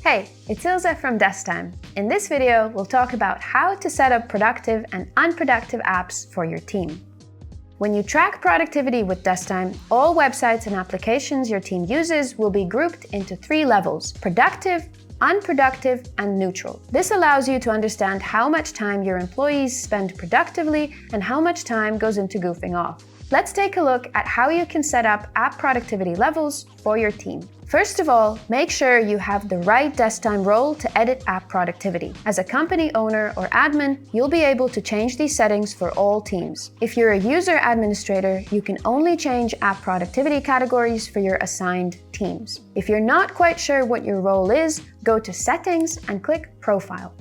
Hey, it's Ilse from DeskTime. In this video, we'll talk about how to set up productive and unproductive apps for your team. When you track productivity with DeskTime, all websites and applications your team uses will be grouped into 3 levels: productive, unproductive, and neutral. This allows you to understand how much time your employees spend productively and how much time goes into goofing off. Let's take a look at how you can set up app productivity levels for your team. First of all, make sure you have the right DeskTime role to edit app productivity. As a company owner or admin, you'll be able to change these settings for all teams. If you're a user administrator, you can only change app productivity categories for your assigned teams. If you're not quite sure what your role is, go to Settings and click Profile.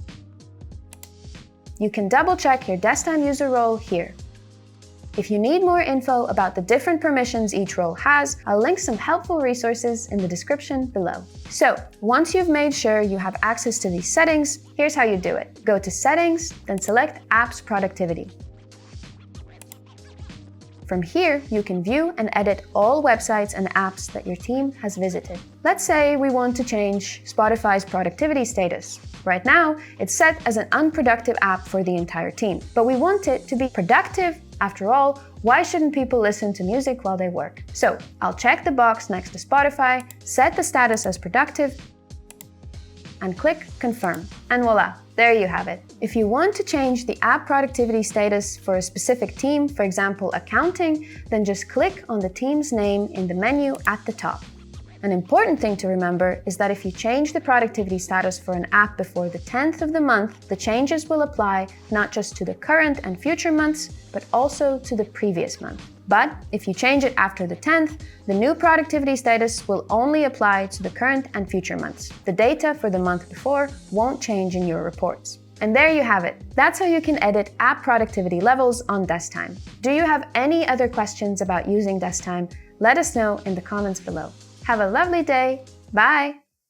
You can double-check your DeskTime user role here. If you need more info about the different permissions each role has, I'll link some helpful resources in the description below. So, once you've made sure you have access to these settings, here's how you do it. Go to Settings, then select Apps Productivity. From here, you can view and edit all websites and apps that your team has visited. Let's say we want to change Spotify's productivity status. Right now, it's set as an unproductive app for the entire team, but we want it to be productive. After all, why shouldn't people listen to music while they work? So, I'll check the box next to Spotify, set the status as productive, and click Confirm. And voila, there you have it. If you want to change the app productivity status for a specific team, for example, accounting, then just click on the team's name in the menu at the top. An important thing to remember is that if you change the productivity status for an app before the 10th of the month, the changes will apply not just to the current and future months, but also to the previous month. But if you change it after the 10th, the new productivity status will only apply to the current and future months. The data for the month before won't change in your reports. And there you have it. That's how you can edit app productivity levels on DeskTime. Do you have any other questions about using DeskTime? Let us know in the comments below. Have a lovely day. Bye!